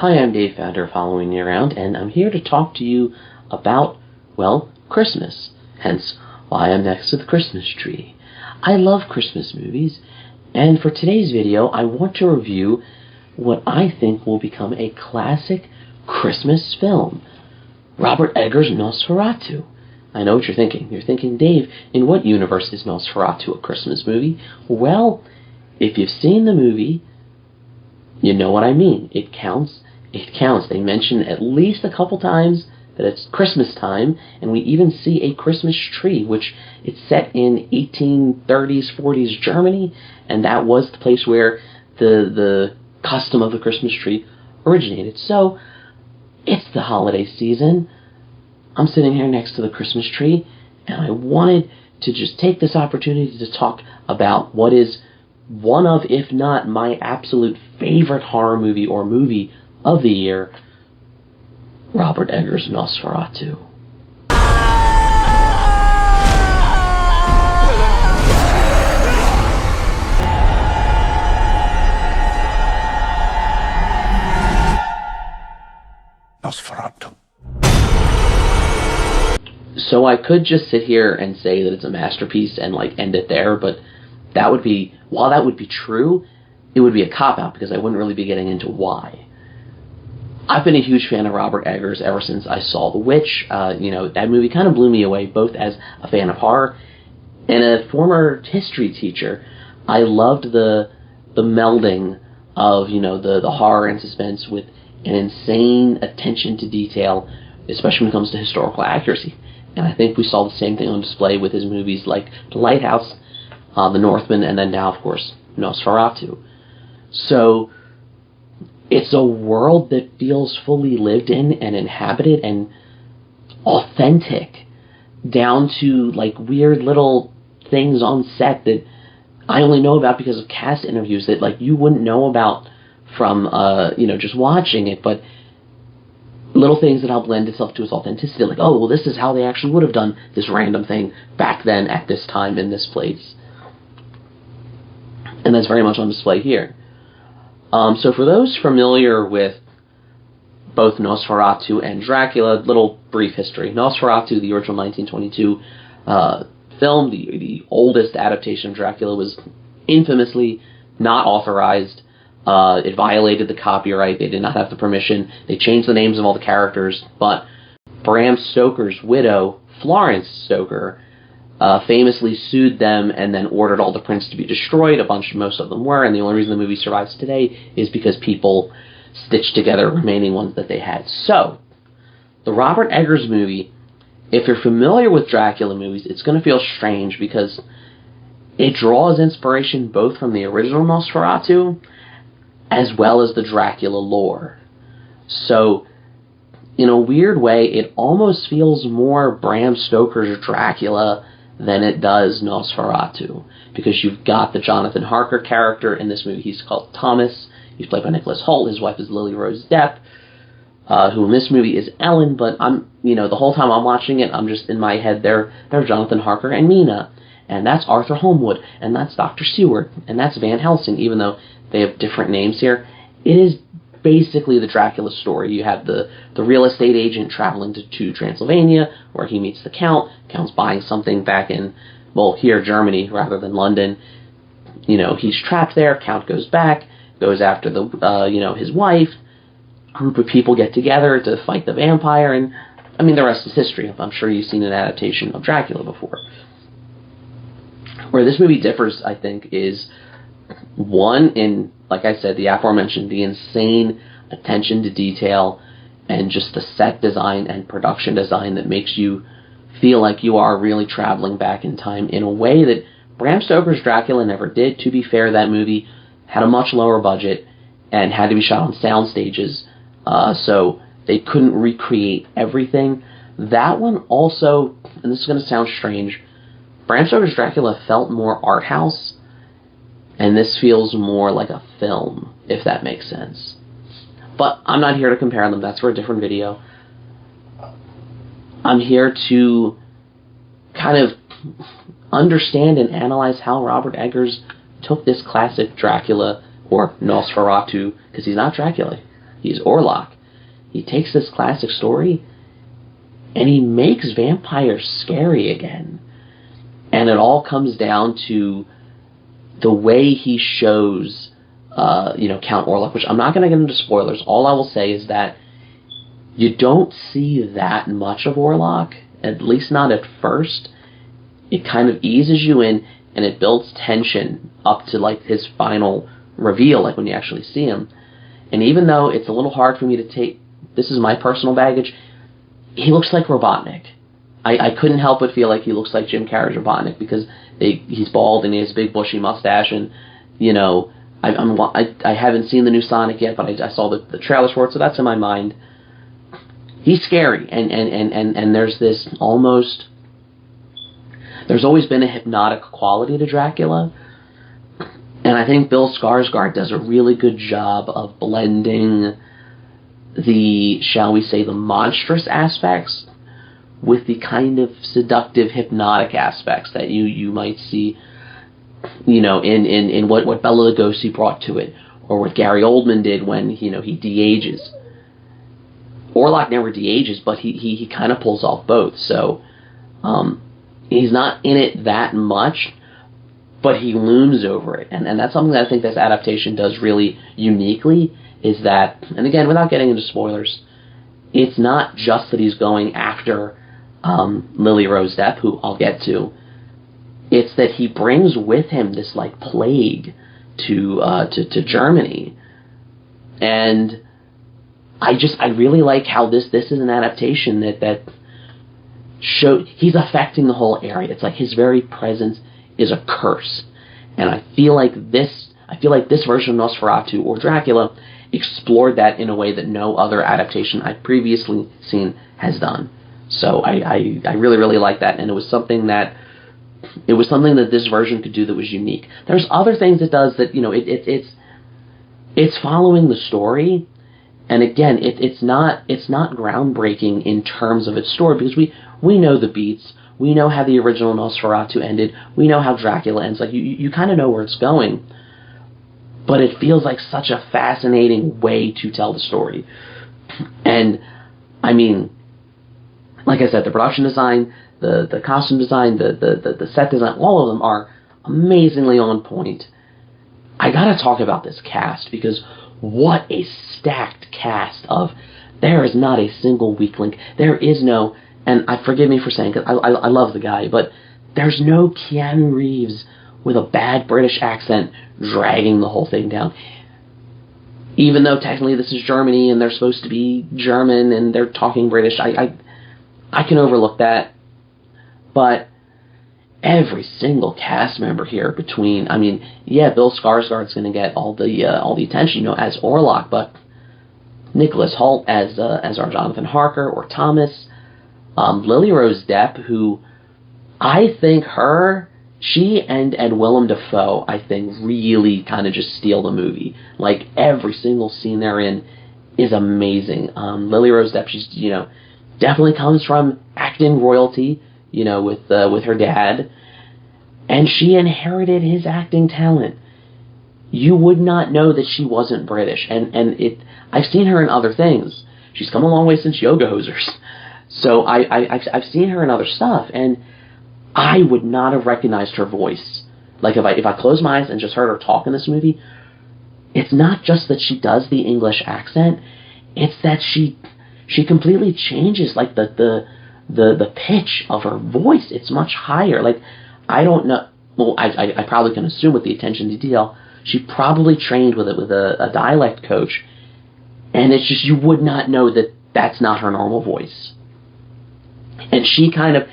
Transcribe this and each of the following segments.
Hi, I'm Dave, founder of Following Me Around, and I'm here to talk to you about, well, Christmas, hence why I'm next to the Christmas tree. I love Christmas movies, and for today's video, I want to review what I think will become a classic Christmas film, Robert Edgar's Nosferatu. I know what you're thinking. You're thinking, Dave, in what universe is Nosferatu a Christmas movie? Well, if you've seen the movie, you know what I mean. It counts. It counts. They mention at least a couple times that it's Christmas time, and we even see a Christmas tree, which it's set in 1830s, 40s Germany, and that was the place where the custom of the Christmas tree originated. So, it's the holiday season. I'm sitting here next to the Christmas tree, and I wanted to just take this opportunity to talk about what is one of, if not my absolute favorite horror movie or movie of the year, Robert Edgar's Nosferatu. Nosferatu. So I could just sit here and say that it's a masterpiece and end it there, but that would be, while that would be true, it would be a cop-out because I wouldn't really be getting into why. I've been a huge fan of Robert Eggers ever since I saw The Witch. That movie kind of blew me away, both as a fan of horror and a former history teacher. I loved the melding of, the horror and suspense with an insane attention to detail, especially when it comes to historical accuracy. And I think we saw the same thing on display with his movies like The Lighthouse, The Northman, and then now, of course, Nosferatu. So, it's a world that feels fully lived in and inhabited and authentic, down to weird little things on set that I only know about because of cast interviews that you wouldn't know about from just watching it, but little things that help lend itself to its authenticity, this is how they actually would have done this random thing back then at this time in this place. And that's very much on display here. So for those familiar with both Nosferatu and Dracula, little brief history. Nosferatu, the original 1922 film, the oldest adaptation of Dracula, was infamously not authorized. It violated the copyright. They did not have the permission. They changed the names of all the characters, but Bram Stoker's widow, Florence Stoker, famously sued them and then ordered all the prints to be destroyed. Most of them were, and the only reason the movie survives today is because people stitched together remaining ones that they had. So, the Robert Eggers movie, if you're familiar with Dracula movies, it's going to feel strange because it draws inspiration both from the original Nosferatu as well as the Dracula lore. So, in a weird way, it almost feels more Bram Stoker's Dracula than it does Nosferatu, because you've got the Jonathan Harker character in this movie. He's called Thomas. He's played by Nicholas Hoult. His wife is Lily Rose Depp, who in this movie is Ellen. But the whole time I'm watching it, I'm just in my head. They're Jonathan Harker and Mina, and that's Arthur Holmwood, and that's Dr. Seward, and that's Van Helsing. Even though they have different names here, it is basically the Dracula story. You have the real estate agent traveling to Transylvania, where he meets the Count. Count's buying something back in, here, Germany, rather than London. He's trapped there. Count goes back, goes after his wife. Group of people get together to fight the vampire, and, the rest is history. I'm sure you've seen an adaptation of Dracula before. Where this movie differs, I think, is one in, like I said, the aforementioned, the insane attention to detail and just the set design and production design that makes you feel like you are really traveling back in time in a way that Bram Stoker's Dracula never did. To be fair, that movie had a much lower budget and had to be shot on sound stages, so they couldn't recreate everything. That one also, and this is going to sound strange, Bram Stoker's Dracula felt more art house, and this feels more like a film, if that makes sense. But I'm not here to compare them. That's for a different video. I'm here to kind of understand and analyze how Robert Eggers took this classic Dracula, or Nosferatu, because he's not Dracula. He's Orlock. He takes this classic story and he makes vampires scary again. And it all comes down to the way he shows, Count Orlock, which I'm not going to get into spoilers. All I will say is that you don't see that much of Orlock, at least not at first. It kind of eases you in, and it builds tension up to, like, his final reveal, like when you actually see him. And even though it's a little hard for me to take, this is my personal baggage, he looks like Robotnik. I couldn't help but feel like he looks like Jim Carrey's Robotnik, because he's bald and he has a big bushy mustache, and, I haven't seen the new Sonic yet, but I saw the trailers for it, so that's in my mind. He's scary, and there's this almost... There's always been a hypnotic quality to Dracula, and I think Bill Skarsgård does a really good job of blending the, shall we say, the monstrous aspects with the kind of seductive, hypnotic aspects that you might see, in what Bela Lugosi brought to it, or what Gary Oldman did when, he de-ages. Orlock never de-ages, but he kind of pulls off both, so he's not in it that much, but he looms over it, and that's something that I think this adaptation does really uniquely, is that, and again, without getting into spoilers, it's not just that he's going after Lily Rose Depp, who I'll get to. It's that he brings with him this, like, plague to Germany, and I really like how this is an adaptation that show he's affecting the whole area. It's like his very presence is a curse, and I feel like this version of Nosferatu or Dracula explored that in a way that no other adaptation I've previously seen has done. So I really, really like that, and it was something that this version could do that was unique. There's other things it does that, it's following the story, and again, it's not groundbreaking in terms of its story, because we know the beats, we know how the original Nosferatu ended, we know how Dracula ends, like you kind of know where it's going, but it feels like such a fascinating way to tell the story. And I mean, like I said, the production design, the costume design, the set design, all of them are amazingly on point. I gotta talk about this cast, because what a stacked cast of, there is not a single weak link. There is no, and forgive me for saying, because I love the guy, but there's no Keanu Reeves with a bad British accent dragging the whole thing down. Even though technically this is Germany and they're supposed to be German and they're talking British, I can overlook that. But every single cast member here, between, Bill Skarsgård's going to get all the attention, as Orlock, but Nicholas Hoult as our Jonathan Harker or Thomas, Lily Rose Depp, who I think she and Willem Dafoe, I think, really kind of just steal the movie. Like, every single scene they're in is amazing. Lily Rose Depp, she's, definitely comes from acting royalty, with her dad, and she inherited his acting talent. You would not know that she wasn't British, and I've seen her in other things. She's come a long way since Yoga Hosers, so I've seen her in other stuff, and I would not have recognized her voice. Like, if I closed my eyes and just heard her talk in this movie, it's not just that she does the English accent, it's that she completely changes, like, the pitch of her voice. It's much higher. Like, I don't know, well, I probably can assume with the attention to detail, she probably trained with a dialect coach, and it's just, you would not know that that's not her normal voice. And she has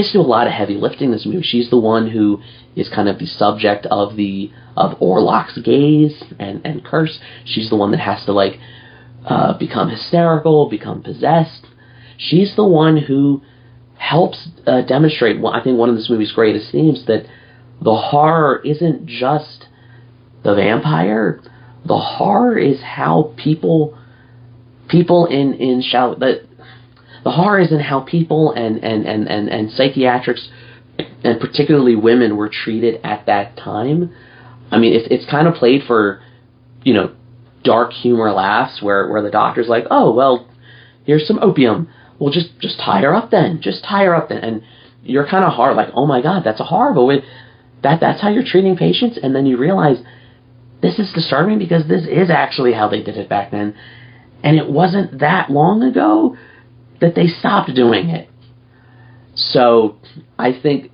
to do a lot of heavy lifting in this movie. She's the one who is kind of the subject of Orlock's gaze and curse. She's the one that has to, become hysterical, become possessed. She's the one who helps demonstrate, I think, one of this movie's greatest themes, that the horror isn't just the vampire. The horror is how people the horror is in how people and psychiatrics, and particularly women, were treated at that time. It's kind of played for, don't dark humor laughs where the doctor's like, oh, well, here's some opium. Well, just tie her up then. Just tie her up then. And you're kind of hard, like, oh my God, that's a horrible way. That's how you're treating patients? And then you realize this is disturbing because this is actually how they did it back then. And it wasn't that long ago that they stopped doing it. So I think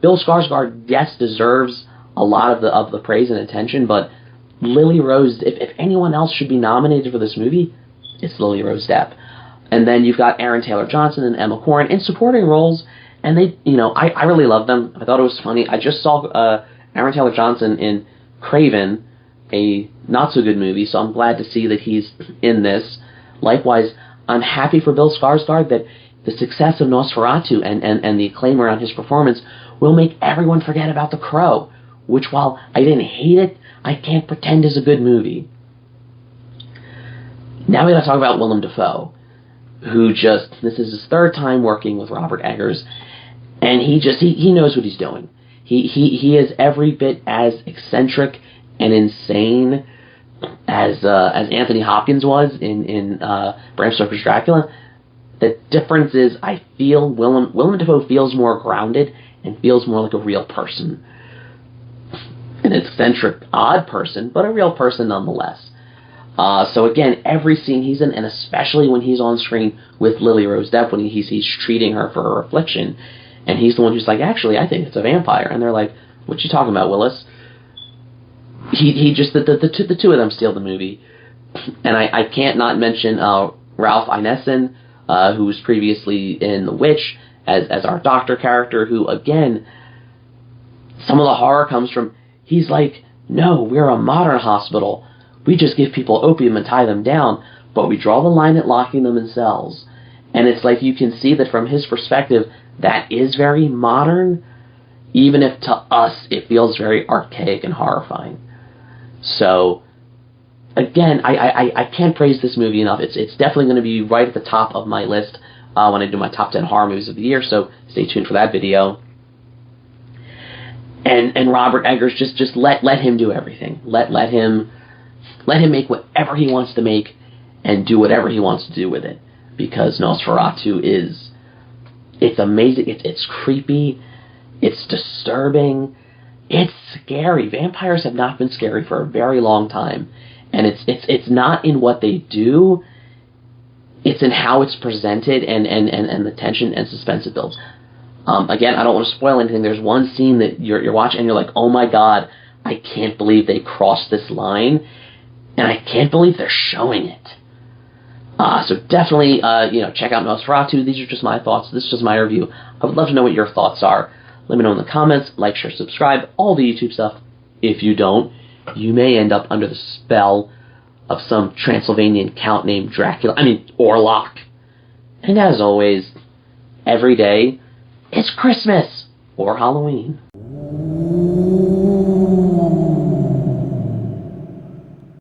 Bill Skarsgård, yes, deserves a lot of the praise and attention, but Lily Rose, if anyone else should be nominated for this movie, it's Lily Rose Depp. And then you've got Aaron Taylor Johnson and Emma Corrin in supporting roles, and they, I really love them. I thought it was funny. I just saw Aaron Taylor Johnson in Craven, a not-so-good movie, so I'm glad to see that he's in this. Likewise, I'm happy for Bill Skarsgård that the success of Nosferatu and the acclaim around his performance will make everyone forget about The Crow, which, while I didn't hate it, I can't pretend is a good movie. Now we gotta talk about Willem Dafoe, who this is his third time working with Robert Eggers, and he knows what he's doing. He is every bit as eccentric and insane as Anthony Hopkins was in Bram Stoker's Dracula. The difference is, I feel Willem Dafoe feels more grounded and feels more like a real person. An eccentric, odd person, but a real person nonetheless. So again, every scene he's in, and especially when he's on screen with Lily Rose Depp, when he's treating her for her affliction, and he's the one who's like, actually, I think it's a vampire. And they're like, what you talking about, Willis? The two of them steal the movie. And I can't not mention Ralph Ineson, who was previously in The Witch as our doctor character, who, again, some of the horror comes from, he's like, no, we're a modern hospital. We just give people opium and tie them down, but we draw the line at locking them in cells. And it's like you can see that from his perspective, that is very modern, even if to us it feels very archaic and horrifying. So, again, I can't praise this movie enough. It's definitely going to be right at the top of my list when I do my top 10 horror movies of the year, so stay tuned for that video. And Robert Eggers, just let him do everything. Let him make whatever he wants to make and do whatever he wants to do with it. Because Nosferatu it's amazing. It's creepy. It's disturbing. It's scary. Vampires have not been scary for a very long time. And it's not in what they do. It's in how it's presented and the tension and suspense it builds. Again, I don't want to spoil anything. There's one scene that you're watching and you're like, oh my God, I can't believe they crossed this line. And I can't believe they're showing it. So definitely, check out Nosferatu. These are just my thoughts. This is just my review. I would love to know what your thoughts are. Let me know in the comments. Like, share, subscribe. All the YouTube stuff. If you don't, you may end up under the spell of some Transylvanian count named Dracula. Orlock. And as always, every day, it's Christmas or Halloween.